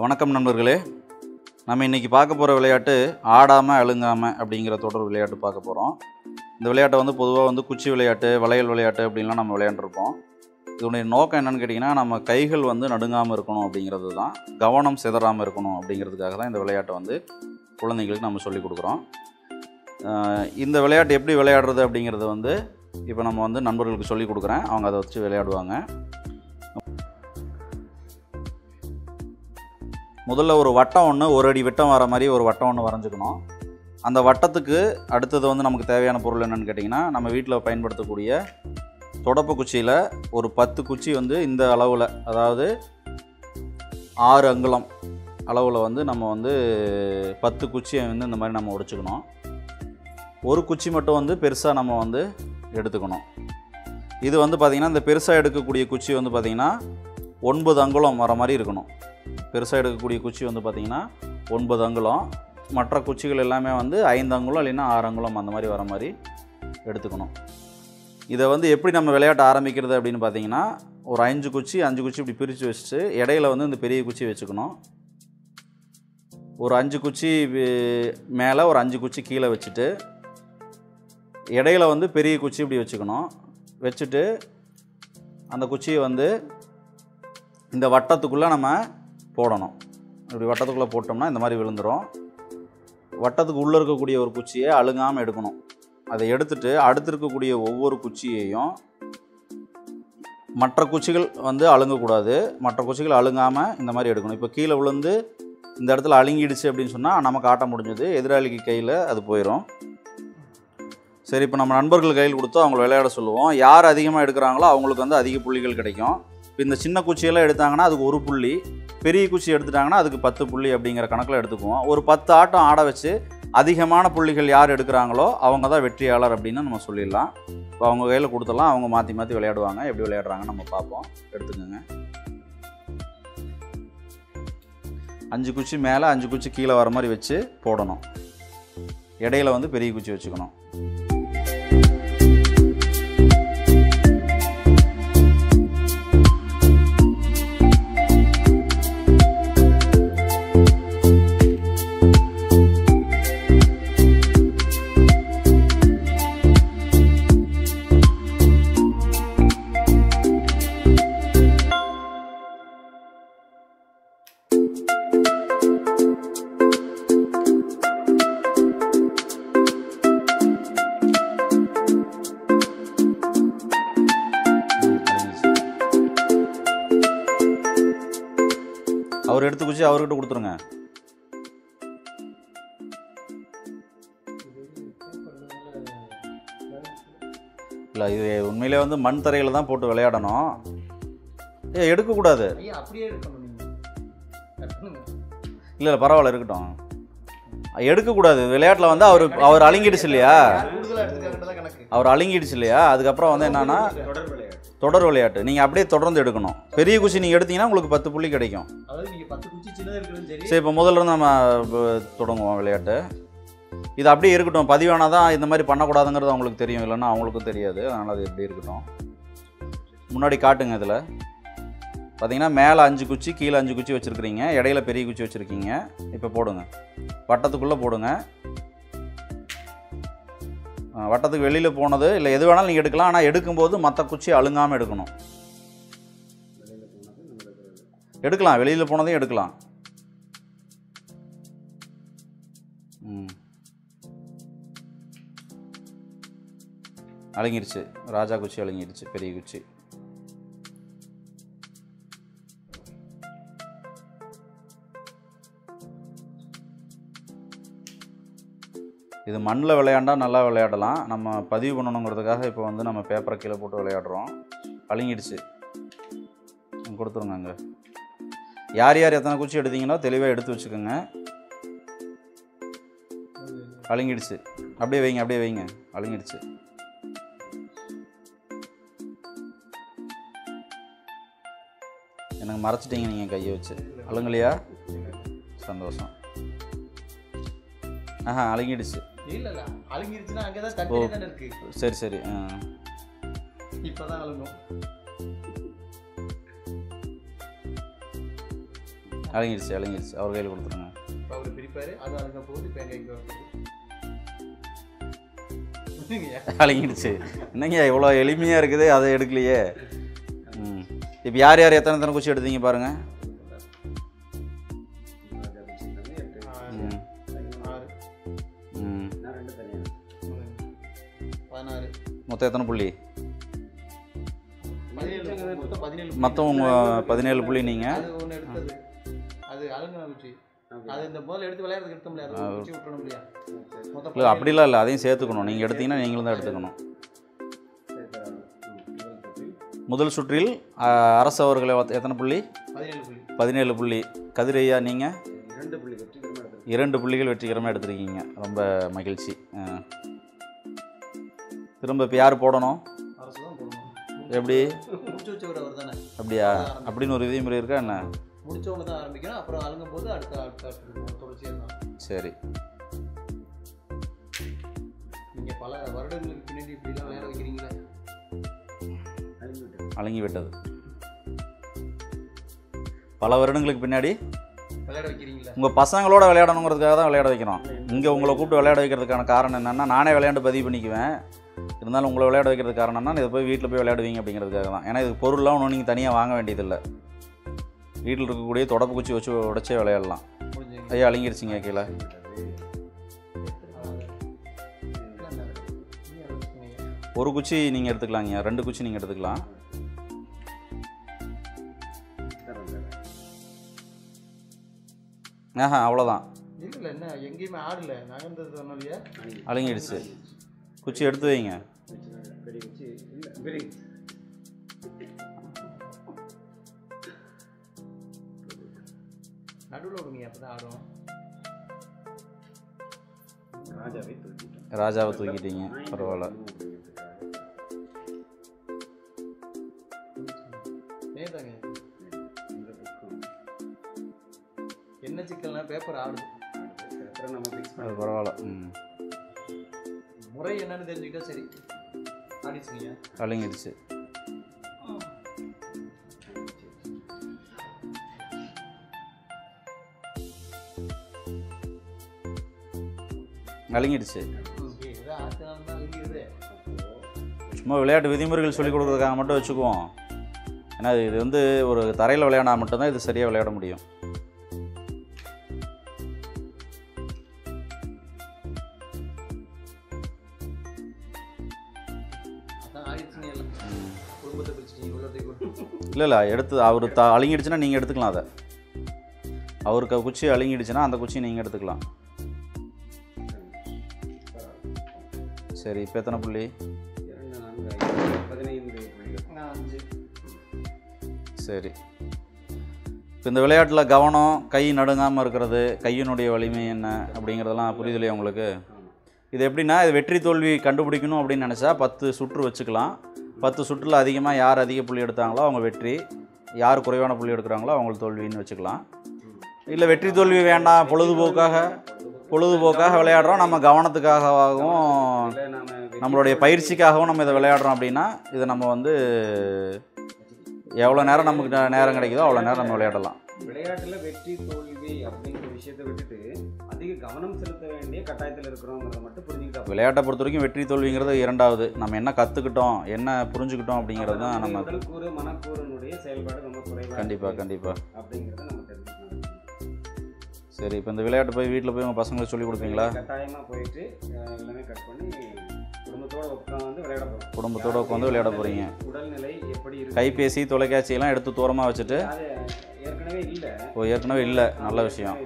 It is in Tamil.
வணக்கம் நண்பர்களே. நம்ம இன்றைக்கி பார்க்க போகிற விளையாட்டு ஆடாமல் அழுங்காமல் அப்படிங்கிற தொடர் விளையாட்டு பார்க்க போகிறோம். இந்த விளையாட்டை பொதுவாக குச்சி விளையாட்டு, வளையல் விளையாட்டு அப்படின்லாம் நம்ம விளையாண்டுருப்போம். இதனுடைய நோக்கம் என்னென்னு கேட்டிங்கன்னா, நம்ம கைகள் நடுங்காமல் இருக்கணும் அப்படிங்கிறது தான், கவனம் சிதறாமல் இருக்கணும் அப்படிங்கிறதுக்காக தான் இந்த விளையாட்டை குழந்தைங்களுக்கு நம்ம சொல்லிக் கொடுக்குறோம். இந்த விளையாட்டு எப்படி விளையாடுறது அப்படிங்கிறது இப்போ நம்ம நண்பர்களுக்கு சொல்லிக் கொடுக்குறேன். அவங்க அதை வச்சு விளையாடுவாங்க. முதல்ல ஒரு வட்டம் ஒன்று, ஒரு அடி விட்டம் வர மாதிரி ஒரு வட்டம் ஒன்று வரைஞ்சிக்கணும். அந்த வட்டத்துக்கு அடுத்தது நமக்கு தேவையான பொருள் என்னென்னு கேட்டிங்கன்னா, நம்ம வீட்டில் பயன்படுத்தக்கூடிய தொடப்பு குச்சியில் ஒரு 10 குச்சி இந்த அளவில், அதாவது 6 அங்குலம் அளவில் நம்ம 10 குச்சியை இந்த மாதிரி நம்ம உடைச்சிக்கணும். ஒரு குச்சி மட்டும் பெருசாக நம்ம எடுத்துக்கணும். இது பார்த்திங்கன்னா, இந்த பெருசாக எடுக்கக்கூடிய குச்சி பார்த்திங்கன்னா 9 அங்குலம் வர மாதிரி இருக்கணும். பெருசாக எடுக்கக்கூடிய குச்சி பார்த்திங்கன்னா 9 அங்குலம். மற்ற குச்சிகள் எல்லாமே 5 அங்குலம் இல்லைன்னா 6 அங்குலம் அந்த மாதிரி வர மாதிரி எடுத்துக்கணும். இதை எப்படி நம்ம விளையாட்ட ஆரம்பிக்கிறது அப்படின்னு பார்த்திங்கன்னா, ஒரு 5 குச்சி இப்படி பிரித்து வச்சுட்டு இடையில இந்த பெரிய குச்சி வச்சுக்கணும். ஒரு 5 குச்சி மேலே ஒரு 5 குச்சி கீழே வச்சுட்டு இடையில பெரிய குச்சி இப்படி வச்சுக்கணும். வச்சுட்டு அந்த குச்சியை இந்த வட்டத்துக்குள்ளே நம்ம போடணும். இப்படி வட்டத்துக்குள்ளே போட்டோம்னா இந்த மாதிரி விழுந்துடும். வட்டத்துக்கு உள்ளே இருக்கக்கூடிய ஒரு குச்சியை அழுங்காமல் எடுக்கணும். அதை எடுத்துட்டு அடுத்து இருக்கக்கூடிய ஒவ்வொரு குச்சியையும், மற்ற குச்சிகள் அழுங்கக்கூடாது, மற்ற குச்சிகள் அழுங்காமல் இந்த மாதிரி எடுக்கணும். இப்போ கீழே விழுந்து இந்த இடத்துல அழுங்கிடுச்சு அப்படின்னு சொன்னால் நமக்கு ஆட்டம் முடிஞ்சது, எதிராளிக்கு கையில் அது போயிடும். சரி, இப்போ நம்ம நண்பர்கள் கையில் கொடுத்து அவங்கள விளையாட சொல்லுவோம். யார் அதிகமாக எடுக்கிறாங்களோ அவங்களுக்கு அதிக புள்ளிகள் கிடைக்கும். இப்போ இந்த சின்ன குச்சியெல்லாம் எடுத்தாங்கன்னா அதுக்கு 1 புள்ளி, பெரிய குச்சி எடுத்துட்டாங்கன்னா அதுக்கு 10 புள்ளி அப்படிங்கிற கணக்கில் எடுத்துக்குவோம். ஒரு 10 ஆட்டம் ஆட வச்சு அதிகமான புள்ளிகள் யார் எடுக்கிறாங்களோ அவங்க தான் வெற்றியாளர் அப்படின்னு நம்ம சொல்லிடலாம். இப்போ அவங்க கையில் கொடுத்துடலாம், அவங்க மாற்றி மாற்றி விளையாடுவாங்க. எப்படி விளையாடுறாங்கன்னு நம்ம பார்ப்போம். எடுத்துக்கோங்க. 5 குச்சி மேலே 5 குச்சி கீழே வர மாதிரி வச்சு போடணும். இடையில பெரிய குச்சி வச்சுக்கணும். அவர் எடுத்து குச்சி அவர்கிட்ட கொடுத்துருங்க. இல்லை, இது உண்மையிலே மண் தரையில் தான் போட்டு விளையாடணும். எடுக்கக்கூடாது. இல்லை பரவாயில்ல, இருக்கட்டும். எடுக்கக்கூடாது விளையாட்டில். அவர் அழுங்கிடுச்சு இல்லையா, அவர் அழுங்கிடுச்சு இல்லையா, அதுக்கப்புறம் என்னன்னா தொடர் விளையாட்டு. நீங்கள் அப்படியே தொடர்ந்து எடுக்கணும். பெரிய குச்சி நீங்கள் எடுத்தீங்கன்னா உங்களுக்கு 10 புள்ளி கிடைக்கும். சரி, இப்போ முதல்ல இருந்து நம்ம தொடங்குவோம் விளையாட்டு. இது அப்படியே இருக்கட்டும். பதிவானால் தான் இந்த மாதிரி பண்ணக்கூடாதுங்கிறது அவங்களுக்கு தெரியும், இல்லைன்னா அவங்களுக்கும் தெரியாது. அதனால் அது எப்படி இருக்கட்டும். முன்னாடி காட்டுங்க. இதில் பார்த்தீங்கன்னா மேலே 5 குச்சி கீழே 5 குச்சி வச்சுருக்கிறீங்க, இடையில பெரிய குச்சி வச்சுருக்கீங்க. இப்போ போடுங்க, வட்டத்துக்குள்ளே போடுங்க. வட்டத்துக்கு வெளியில் போனது இல்லை, எது வேணாலும் நீங்கள் எடுக்கலாம். ஆனால் எடுக்கும்போது மற்ற குச்சி அழுங்காமல் எடுக்கணும். எடுக்கலாம், வெளியில் போனதையும் எடுக்கலாம். அழுங்கிருச்சு, ராஜா குச்சி அழுங்கிருச்சு, பெரிய குச்சி. இது மண்ணில் விளையாண்டா நல்லா விளையாடலாம். நம்ம பதிவு பண்ணணுங்கிறதுக்காக இப்போ நம்ம பேப்பரை கீழே போட்டு விளையாடுறோம். அழுங்கிடுச்சு, கொடுத்துருங்க. அங்கே யார் யார் எத்தனை குச்சி எடுத்தீங்களோ தெளிவாக எடுத்து வச்சுக்கோங்க. அழுங்கிடுச்சு, அப்படியே வைங்க, அப்படியே வைங்க. அழுங்கிடுச்சு. எனக்கு மறைச்சிட்டிங்க நீங்கள் கையை வச்சு. அழுங்கலையா? சந்தோஷம். அழுங்கிடுச்சு. இல்ல அழுங்கிருச்சுனா அங்க தான் தட்டிலே தான் இருக்கு. சரி சரி. இப்பதான் அழுங்கும். அலங்கிடுச்சு அவர் கையில் கொடுத்துருங்க. இப்போ அவர் பிரிப்பார், அது அழுங்க போகுது, இப்போ எங்கள் இங்கே வருது. அலங்கிடுச்சு. என்னங்க இவ்வளோ எளிமையாக இருக்குது, அதை எடுக்கலையே. இப்போ யார் எத்தனை குச்சி எடுத்தீங்க பாருங்கள். 16 மொத்தம் எத்தனை புள்ளி? 17 மொத்தம் 17 புள்ளி. நீங்கள் அது ஒன்று எடுத்தது, அது அழுங்கின குச்சி. அது இந்த முதல்ல எடுத்து விளையாடுறதுக்கு எடுத்த முடியாது, குச்சி விட்டுறணும் இல்லையா? மொத்தம் இல்லை அப்படிலாம் இல்லை, அதையும் சேர்த்துக்கணும். நீங்கள் எடுத்தீங்கன்னா நீங்களும் தான் எடுத்துக்கணும். முதல் சுற்றில் அரசு அவர்களை எத்தனை புள்ளி? 17 புள்ளி. கதிரையா நீங்கள் 2 புள்ளிகள் வெற்றிகரமாக எடுத்துருக்கீங்க. ரொம்ப மகிழ்ச்சி. திரும்ப இப்போ யார் போடணும்? அரசு தான் போடணும். எப்படி? முடிச்சு வச்சவர் அவர் தானே. அப்படியா? அப்படின்னு ஒரு விதிமுறை இருக்கா என்ன? முடிச்சவங்க தான் ஆரம்பிக்கணும், அப்புறம் அழுங்கும் போது அடுத்த தொடர்ச்சியாக தான். சரி. நீங்கள் பல வருடங்களுக்கு பின்னாடி இப்படிலாம் விளையாட வைக்கிறீங்களே. அலங்கி விட்டது. பல வருடங்களுக்கு பின்னாடி விளையாட வைக்கிறீங்களா? உங்கள் பசங்களோட விளையாடணுங்கிறதுக்காக தான் விளையாட வைக்கிறோம். இங்கே உங்களை கூப்பிட்டு விளையாட வைக்கிறதுக்கான காரணம் என்னென்னா, நானே விளையாண்டு பதிவு பண்ணிக்குவேன். இருந்தாலும் உங்களை விளையாட வைக்கிறதுக்கு காரணம்னா இதை போய் வீட்டில் போய் விளையாடுவீங்க அப்படிங்கிறதுக்காக தான். ஏன்னா இதுக்கு பொருள்லாம் ஒன்றும் நீங்கள் தனியாக வாங்க வேண்டியதில்லை. வீட்டில் இருக்கக்கூடிய தொடப்பு குச்சி வச்சு உடச்சே விளையாடலாம். ஐயா அலங்கிருச்சிங்க கீழே. ஒரு குச்சி நீங்கள் எடுத்துக்கலாங்க, 2 குச்சி நீங்கள் எடுத்துக்கலாம். அவ்வளோதான். இல்லை என்ன எங்கேயுமே ஆடல, நகர்ந்தது சொன்னோம் இல்லையா? அலங்கிடுச்சு. குச்சி எடுத்து வைங்க. நடுவில் விடுங்க, அப்போ தான் ஆடும். ராஜாவை தூக்கிட்டீங்க, பரவாயில்ல. ஏதாங்க என்ன சிக்கல்னா பேப்பர் ஆடுது, அது பரவாயில்ல. முறை என்னன்னு தெரிஞ்சுக்கிட்டா சரி. ஆடிச்சுங்க, அலங்கிடுச்சு. அலங்கிடுச்சு. சும்மா விளையாட்டு விதிமுறைகள் சொல்லிக் கொடுக்குறதுக்காக மட்டும் வச்சுக்குவோம். ஏன்னா இது வந்து ஒரு தரையில் விளையாடினா மட்டும்தான் இது சரியாக விளையாட முடியும். இல்லை எடுத்து அவர் அழுங்கிடுச்சுன்னா நீங்கள் எடுத்துக்கலாம். அதை அவருக்கு குச்சி அழுங்கிடுச்சுன்னா அந்த குச்சி நீங்கள் எடுத்துக்கலாம். சரி, இப்போ எத்தனை புள்ளி? 15. சரி. இப்போ இந்த விளையாட்டில் கவனம், கை நடுங்காமல் இருக்கிறது, கையினுடைய வலிமை என்ன அப்படிங்கிறதெல்லாம் புரியுதுலையா உங்களுக்கு? இது எப்படின்னா, இது வெற்றி தோல்வி கண்டுபிடிக்கணும் அப்படின்னு நினச்சா 10 சுற்று வச்சுக்கலாம். 10 சுற்றில் அதிகமாக யார் அதிக புள்ளி எடுத்தாங்களோ அவங்க வெற்றி, யார் குறைவான புள்ளி எடுக்கிறாங்களோ அவங்களுக்கு தோல்வின்னு வச்சுக்கலாம். இல்லை வெற்றி தோல்வி வேண்டாம், பொழுதுபோக்காக விளையாடுறோம், நம்ம கவனத்துக்காகவும் நம்மளுடைய பயிற்சிக்காகவும் நம்ம இதை விளையாடுறோம் அப்படின்னா இதை நம்ம வந்து எவ்வளோ நேரம் நமக்கு நேரம் கிடைக்குதோ அவ்வளோ நேரம் நம்ம விளையாடலாம். விளையாட்டில் வெற்றி தோல்வி அப்படிங்கிற விஷயத்தை விட்டுட்டு அதிக கவனம் செலுத்த வேண்டிய கட்டாயத்தில் இருக்கிறோங்கிறத மட்டும் புரிஞ்சுக்கிட்டோம். விளையாட்டை பொறுத்த வரைக்கும் வெற்றி தோல்விங்கிறது இரண்டாவது. நம்ம என்ன கற்றுக்கிட்டோம், என்ன புரிஞ்சுக்கிட்டோம் அப்படிங்கிறது தான் நம்ம உடல் கூறு மனக்கூறுனுடைய செயல்பாடு ரொம்ப குறைவாக. கண்டிப்பாக அப்படிங்கிறத நம்ம தெரிஞ்சுக்கணும். சரி, இப்போ இந்த விளையாட்டு போய் வீட்டில் போய் உங்கள் பசங்களுக்கு சொல்லிக் கொடுப்பீங்களா? கட்டாயமாக போயிட்டு எல்லாமே கட் பண்ணி குடும்பத்தோடு உட்காந்து விளையாட போகிறீங்க. உடல்நிலை எப்படி இருக்கு? கைபேசி தொலைக்காட்சியெல்லாம் எடுத்து தூரமாக வச்சுட்டு. ஏற்கனவே இல்லை. ஏற்கனவே இல்லை, நல்ல விஷயம்.